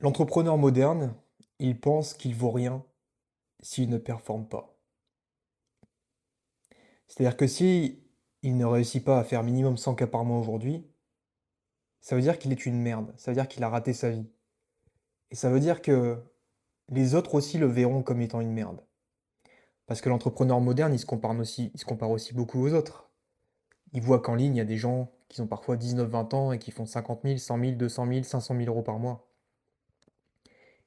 L'entrepreneur moderne, il pense qu'il vaut rien s'il ne performe pas. C'est-à-dire que si il ne réussit pas à faire minimum 100 cas par mois aujourd'hui, ça veut dire qu'il est une merde, ça veut dire qu'il a raté sa vie. Et ça veut dire que les autres aussi le verront comme étant une merde. Parce que l'entrepreneur moderne, il se compare aussi beaucoup aux autres. Il voit qu'en ligne, il y a des gens qui ont parfois 19-20 ans et qui font 50 000, 100 000, 200 000, 500 000 euros par mois.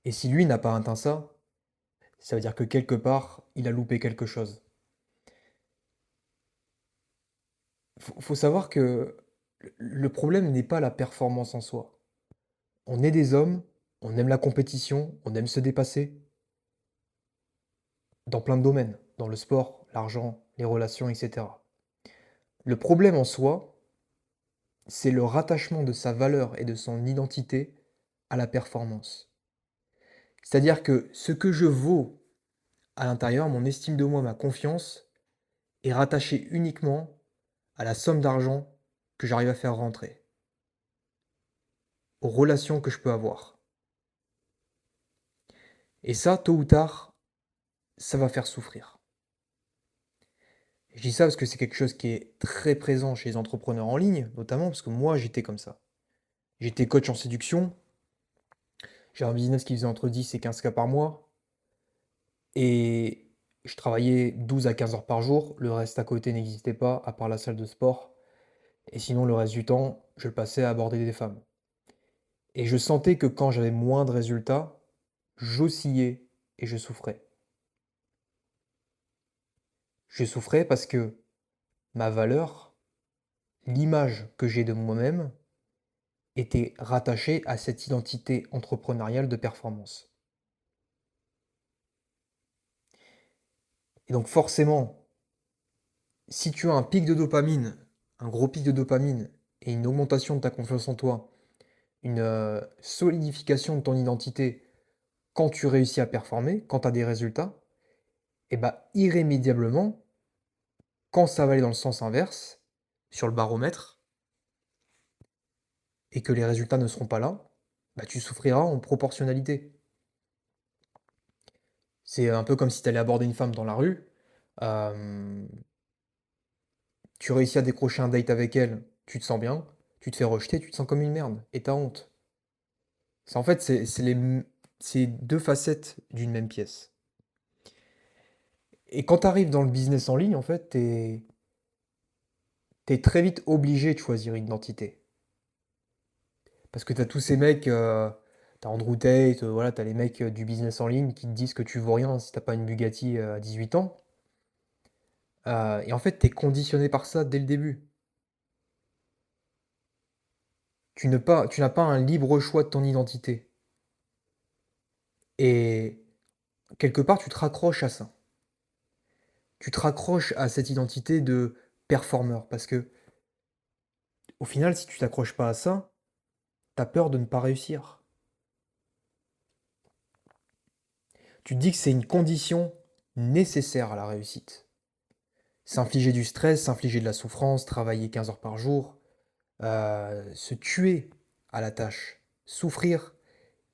Et si lui n'a pas atteint ça, ça veut dire que quelque part, il a loupé quelque chose. Faut savoir que le problème n'est pas la performance en soi. On est des hommes, on aime la compétition, on aime se dépasser dans plein de domaines, dans le sport, l'argent, les relations, etc. Le problème en soi, c'est le rattachement de sa valeur et de son identité à la performance. C'est-à-dire que ce que je vaux à l'intérieur, mon estime de moi, ma confiance, est rattaché uniquement à la somme d'argent que j'arrive à faire rentrer, aux relations que je peux avoir. Et ça, tôt ou tard, ça va faire souffrir. Je dis ça parce que c'est quelque chose qui est très présent chez les entrepreneurs en ligne, notamment parce que moi, j'étais comme ça. J'étais coach en séduction, j'ai un business qui faisait entre 10 et 15 cas par mois, et je travaillais 12 à 15 heures par jour, le reste à côté n'existait pas, à part la salle de sport, et sinon le reste du temps, je le passais à aborder des femmes. Et je sentais que quand j'avais moins de résultats, j'oscillais et je souffrais. Je souffrais parce que ma valeur, l'image que j'ai de moi-même, était rattaché à cette identité entrepreneuriale de performance. Et donc forcément, si tu as un pic de dopamine, un gros pic de dopamine et une augmentation de ta confiance en toi, une solidification de ton identité quand tu réussis à performer, quand tu as des résultats, et bah irrémédiablement, quand ça va aller dans le sens inverse, sur le baromètre, et que les résultats ne seront pas là, bah tu souffriras en proportionnalité. C'est un peu comme si tu allais aborder une femme dans la rue, euh, tu réussis à décrocher un date avec elle, tu te sens bien, tu te fais rejeter, tu te sens comme une merde et t'as honte. C'est deux facettes d'une même pièce. Et quand tu arrives dans le business en ligne, en fait, t'es très vite obligé de choisir une identité. Parce que t'as tous ces mecs, t'as Andrew Tate, voilà, t'as les mecs du business en ligne qui te disent que tu vaux rien si t'as pas une Bugatti à 18 ans. Et en fait, t'es conditionné par ça dès le début. Tu n'as pas un libre choix de ton identité. Et quelque part, tu te raccroches à ça. Tu te raccroches à cette identité de performeur. Parce que, au final, si tu t'accroches pas à ça, t'as peur de ne pas réussir. Tu te dis que c'est une condition nécessaire à la réussite. S'infliger du stress, s'infliger de la souffrance, travailler 15 heures par jour, se tuer à la tâche, souffrir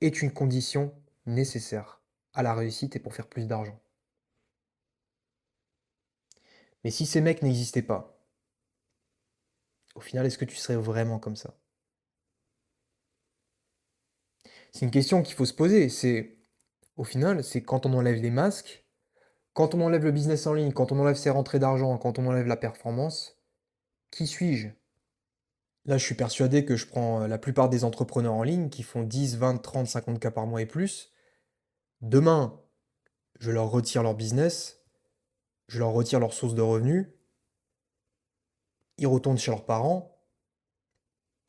est une condition nécessaire à la réussite et pour faire plus d'argent. Mais si ces mecs n'existaient pas, au final, est-ce que tu serais vraiment comme ça? C'est une question qu'il faut se poser. Au final, c'est quand on enlève les masques, quand on enlève le business en ligne, quand on enlève ses rentrées d'argent, quand on enlève la performance, qui suis-je? Là, je suis persuadé que je prends la plupart des entrepreneurs en ligne qui font 10, 20, 30, 50 cas par mois et plus. Demain, je leur retire leur business, je leur retire leur source de revenus, ils retournent chez leurs parents,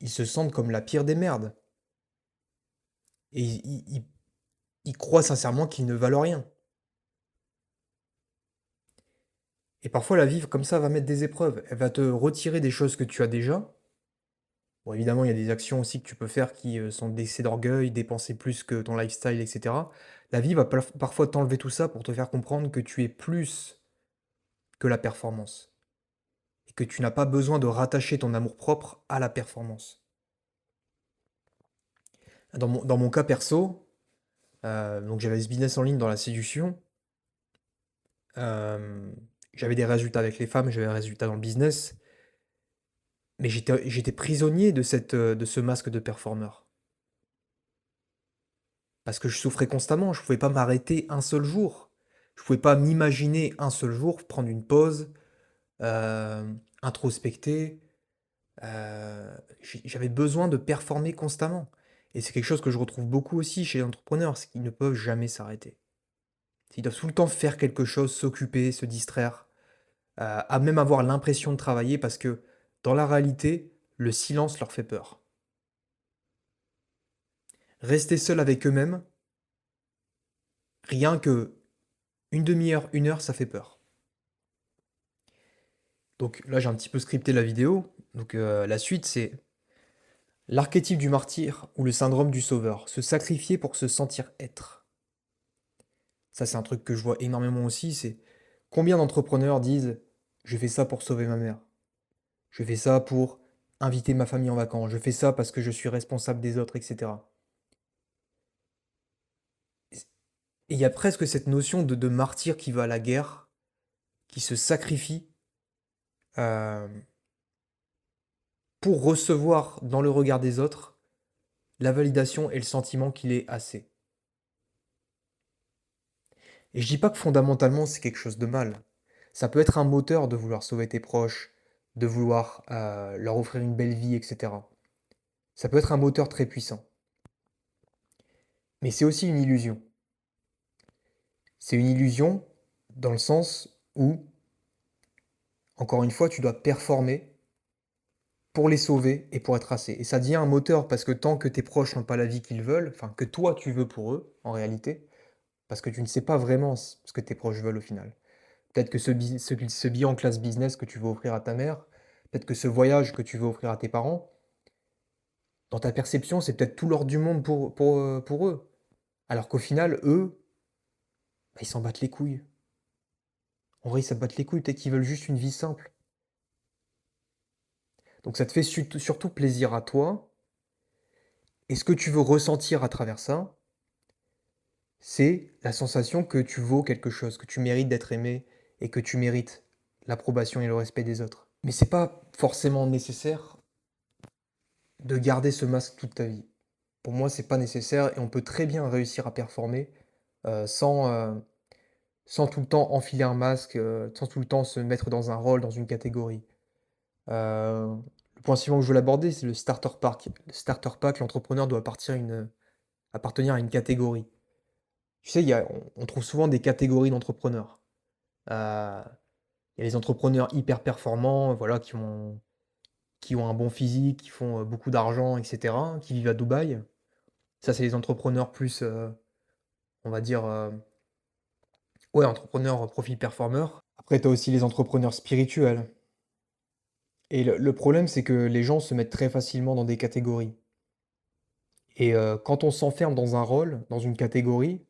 ils se sentent comme la pire des merdes. Et ils croient sincèrement qu'ils ne valent rien. Et parfois, la vie, comme ça, va mettre des épreuves. Elle va te retirer des choses que tu as déjà. Bon, évidemment, il y a des actions aussi que tu peux faire qui sont des excès d'orgueil, dépenser plus que ton lifestyle, etc. La vie va parfois t'enlever tout ça pour te faire comprendre que tu es plus que la performance. Et que tu n'as pas besoin de rattacher ton amour-propre à la performance. Dans mon cas perso, donc j'avais ce business en ligne dans la séduction. euh, j'avais des résultats avec les femmes, j'avais des résultats dans le business, mais j'étais prisonnier de ce masque de performeur. Parce que je souffrais constamment, je pouvais pas m'arrêter un seul jour. Je pouvais pas m'imaginer un seul jour prendre une pause, introspecter. J'avais besoin de performer constamment. Et c'est quelque chose que je retrouve beaucoup aussi chez les entrepreneurs, c'est qu'ils ne peuvent jamais s'arrêter. Ils doivent tout le temps faire quelque chose, s'occuper, se distraire, à même avoir l'impression de travailler parce que dans la réalité, le silence leur fait peur. Rester seul avec eux-mêmes, rien que une demi-heure, une heure, ça fait peur. Donc là, j'ai un petit peu scripté la vidéo. Donc la suite, c'est l'archétype du martyr ou le syndrome du sauveur. Se sacrifier pour se sentir être. Ça, c'est un truc que je vois énormément aussi. C'est combien d'entrepreneurs disent je fais ça pour sauver ma mère. Je fais ça pour inviter ma famille en vacances. Je fais ça parce que je suis responsable des autres, etc. Et il y a presque cette notion de martyr qui va à la guerre, qui se sacrifie euh, pour recevoir dans le regard des autres la validation et le sentiment qu'il est assez. Et je dis pas que fondamentalement c'est quelque chose de mal. Ça peut être un moteur de vouloir sauver tes proches, de vouloir leur offrir une belle vie, etc. Ça peut être un moteur très puissant. Mais c'est aussi une illusion. C'est une illusion dans le sens où, encore une fois, tu dois performer pour les sauver et pour être assez. Et ça devient un moteur parce que tant que tes proches n'ont pas la vie qu'ils veulent, enfin que toi tu veux pour eux, en réalité, parce que tu ne sais pas vraiment ce que tes proches veulent au final. Peut-être que ce billet en classe business que tu veux offrir à ta mère, peut-être que ce voyage que tu veux offrir à tes parents, dans ta perception, c'est peut-être tout l'or du monde pour eux. Alors qu'au final, eux, bah, ils s'en battent les couilles. En vrai, ils s'en battent les couilles, peut-être qu'ils veulent juste une vie simple. Donc ça te fait surtout plaisir à toi. Et ce que tu veux ressentir à travers ça, c'est la sensation que tu vaux quelque chose, que tu mérites d'être aimé et que tu mérites l'approbation et le respect des autres. Mais c'est pas forcément nécessaire de garder ce masque toute ta vie. Pour moi, c'est pas nécessaire et on peut très bien réussir à performer sans tout le temps enfiler un masque, sans tout le temps se mettre dans un rôle, dans une catégorie. Le point suivant que je veux l'aborder, c'est le starter pack. Le starter pack, l'entrepreneur doit appartenir à une catégorie. Tu sais, on trouve souvent des catégories d'entrepreneurs. Euh, Il y a les entrepreneurs hyper performants, voilà, qui ont un bon physique, qui font beaucoup d'argent, etc., qui vivent à Dubaï. Ça, c'est les entrepreneurs plus, on va dire, ouais, entrepreneurs profil performeur. Après, tu as aussi les entrepreneurs spirituels. Et le problème, c'est que les gens se mettent très facilement dans des catégories. Et quand on s'enferme dans un rôle, dans une catégorie,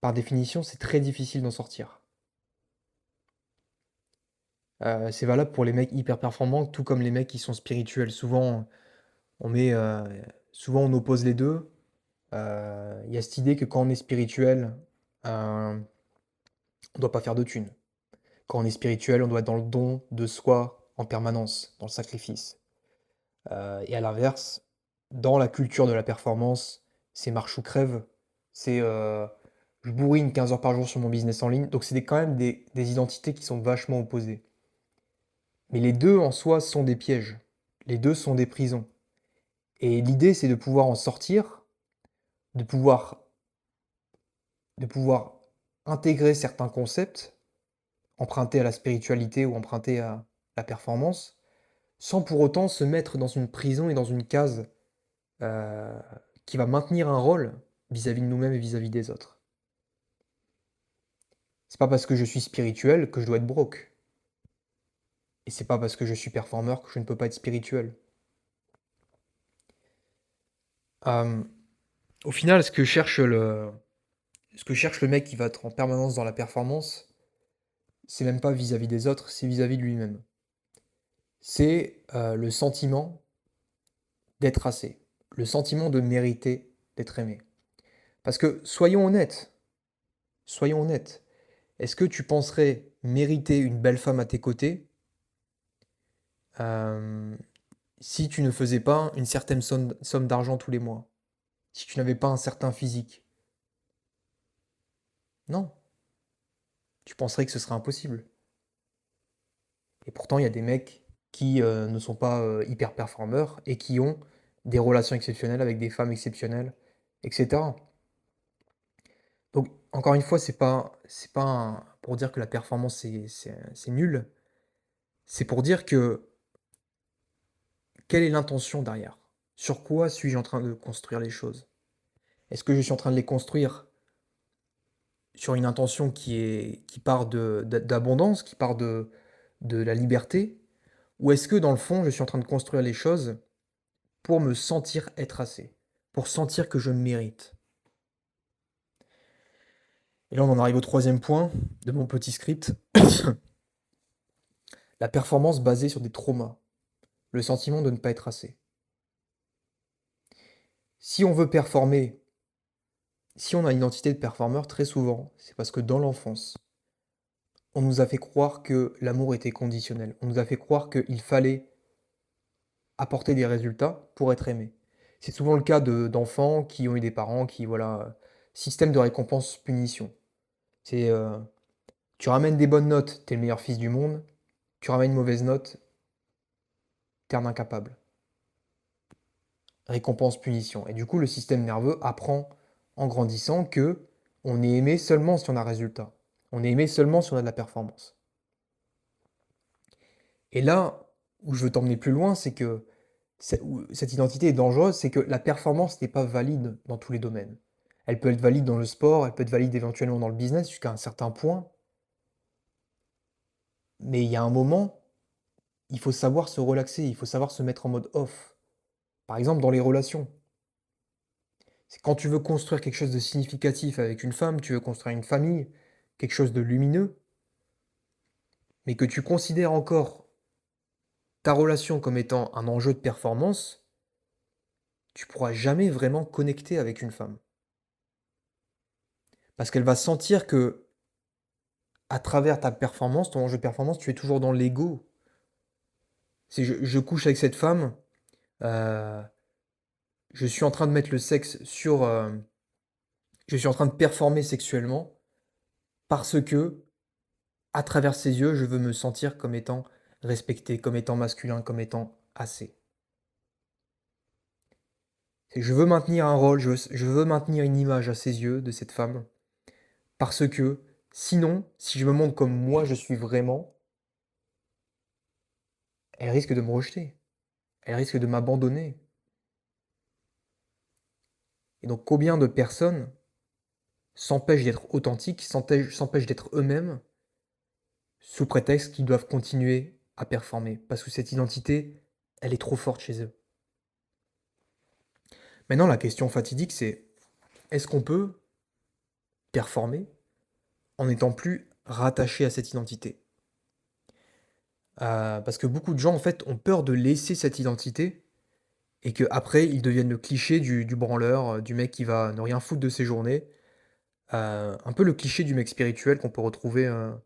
par définition, c'est très difficile d'en sortir. C'est valable pour les mecs hyper performants, tout comme les mecs qui sont spirituels. On met, souvent on oppose les deux. Il y a cette idée que quand on est spirituel, on ne doit pas faire de thunes. Quand on est spirituel, on doit être dans le don de soi en permanence, dans le sacrifice. Et à l'inverse, dans la culture de la performance, c'est marche ou crève. C'est je bourrine 15 heures par jour sur mon business en ligne. Donc c'est quand même des identités qui sont vachement opposées. Mais les deux en soi sont des pièges. Les deux sont des prisons. Et l'idée, c'est de pouvoir en sortir, de pouvoir, de pouvoir intégrer certains concepts, empruntés à la spiritualité ou empruntés à la performance, sans pour autant se mettre dans une prison et dans une case euh, qui va maintenir un rôle vis-à-vis de nous-mêmes et vis-à-vis des autres. C'est pas parce que je suis spirituel que je dois être broke. Et c'est pas parce que je suis performeur que je ne peux pas être spirituel. Euh, Au final, ce que cherche le mec qui va être en permanence dans la performance, c'est même pas vis-à-vis des autres, c'est vis-à-vis de lui-même. C'est le sentiment d'être assez, le sentiment de mériter d'être aimé. Parce que soyons honnêtes, est-ce que tu penserais mériter une belle femme à tes côtés, hem, si tu ne faisais pas une certaine somme d'argent tous les mois? Si tu n'avais pas un certain physique? Non, tu penserais que ce serait impossible. Et pourtant, il y a des mecs qui, ne sont pas, hyper performeurs et qui ont des relations exceptionnelles avec des femmes exceptionnelles et cetera. Donc encore une fois, c'est pas un pour dire que la performance c'est nul, c'est pour dire que quelle est l'intention derrière? Sur quoi suis-je en train de construire les choses? Est-ce que je suis en train de les construire sur une intention qui part d'abondance, qui part de la liberté? Ou est-ce que dans le fond, je suis en train de construire les choses pour me sentir être assez, pour sentir que je mérite? Et là, on en arrive au troisième point de mon petit script, la performance basée sur des traumas, le sentiment de ne pas être assez. Si on veut performer, si on a une identité de performeur, très souvent, c'est parce que dans l'enfance, on nous a fait croire que l'amour était conditionnel. On nous a fait croire qu'il fallait apporter des résultats pour être aimé. C'est souvent le cas d'enfants qui ont eu des parents qui, voilà, système de récompense-punition. C'est, tu ramènes des bonnes notes, t'es le meilleur fils du monde. Tu ramènes une mauvaise note, t'es un incapable. Récompense-punition. Et du coup, le système nerveux apprend en grandissant que on est aimé seulement si on a résultat. On est aimé seulement si on a de la performance. Et là où je veux t'emmener plus loin, c'est que où cette identité est dangereuse, c'est que la performance n'est pas valide dans tous les domaines. Elle peut être valide dans le sport, elle peut être valide éventuellement dans le business jusqu'à un certain point, mais il y a un moment, il faut savoir se relaxer, il faut savoir se mettre en mode off. Par exemple, dans les relations. C'est quand tu veux construire quelque chose de significatif avec une femme, tu veux construire une famille, quelque chose de lumineux, mais que tu considères encore ta relation comme étant un enjeu de performance, tu pourras jamais vraiment connecter avec une femme. Parce qu'elle va sentir que, à travers ta performance, ton enjeu de performance, tu es toujours dans l'ego. C'est je couche avec cette femme, heu, je suis en train de mettre le sexe sur, je suis en train de performer sexuellement parce que, à travers ses yeux, je veux me sentir comme étant respecté, comme étant masculin, comme étant assez. C'est je veux maintenir un rôle, je veux maintenir une image à ses yeux de cette femme, parce que sinon, si je me montre comme moi je suis vraiment, elle risque de me rejeter, elle risque de m'abandonner. Et donc combien de personnes s'empêchent d'être authentiques, s'empêchent d'être eux-mêmes, sous prétexte qu'ils doivent continuer à performer, parce que cette identité, elle est trop forte chez eux. Maintenant la question fatidique c'est: est-ce qu'on peut performer en n'étant plus rattaché à cette identité? Parce que beaucoup de gens, en fait, ont peur de laisser cette identité et qu'après ils deviennent le cliché du branleur, du mec qui va ne rien foutre de ses journées. Un peu le cliché du mec spirituel qu'on peut retrouver à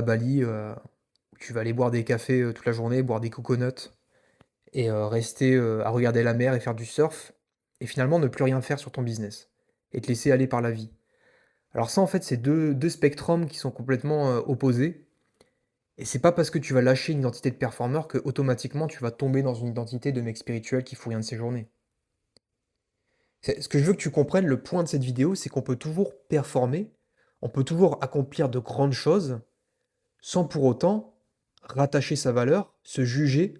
Bali, où tu vas aller boire des cafés, toute la journée, boire des coconuts et rester, à regarder la mer et faire du surf et finalement ne plus rien faire sur ton business et te laisser aller par la vie. Alors ça, en fait, c'est deux spectrums qui sont complètement, opposés. Et c'est pas parce que tu vas lâcher une identité de performeur que automatiquement tu vas tomber dans une identité de mec spirituel qui fout rien de ses journées. C'est ce que je veux que tu comprennes, le point de cette vidéo, c'est qu'on peut toujours performer, on peut toujours accomplir de grandes choses, sans pour autant rattacher sa valeur, se juger,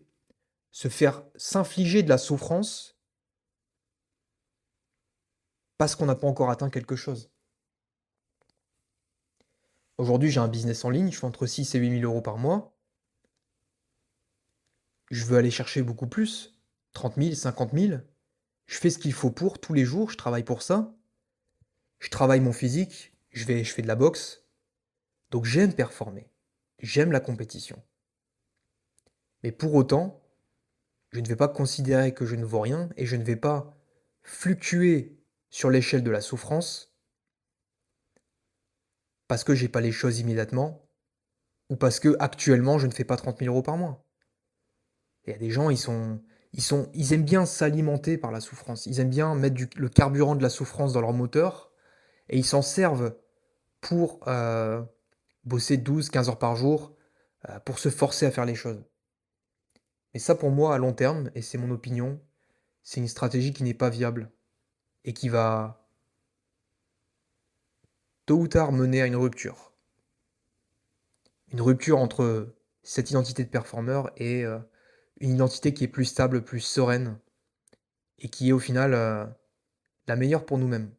s'infliger de la souffrance parce qu'on n'a pas encore atteint quelque chose. Aujourd'hui, j'ai un business en ligne, je fais entre 6 et 8 000 euros par mois. Je veux aller chercher beaucoup plus, 30 000, 50 000. Je fais ce qu'il faut pour tous les jours, je travaille pour ça. Je travaille mon physique, je fais de la boxe. Donc j'aime performer. J'aime la compétition. Mais pour autant, je ne vais pas considérer que je ne vaux rien et je ne vais pas fluctuer sur l'échelle de la souffrance parce que j'ai pas les choses immédiatement ou parce que actuellement je ne fais pas 30 000 € par mois. Il y a des gens, ils aiment bien s'alimenter par la souffrance. Ils aiment bien mettre le carburant de la souffrance dans leur moteur et ils s'en servent pour, bosser 12-15 heures par jour, pour se forcer à faire les choses. Et ça, pour moi, à long terme, et c'est mon opinion, c'est une stratégie qui n'est pas viable et qui va, tôt ou tard, mener à une rupture. Une rupture entre cette identité de performeur et une identité qui est plus stable, plus sereine et qui est au final, la meilleure pour nous-mêmes.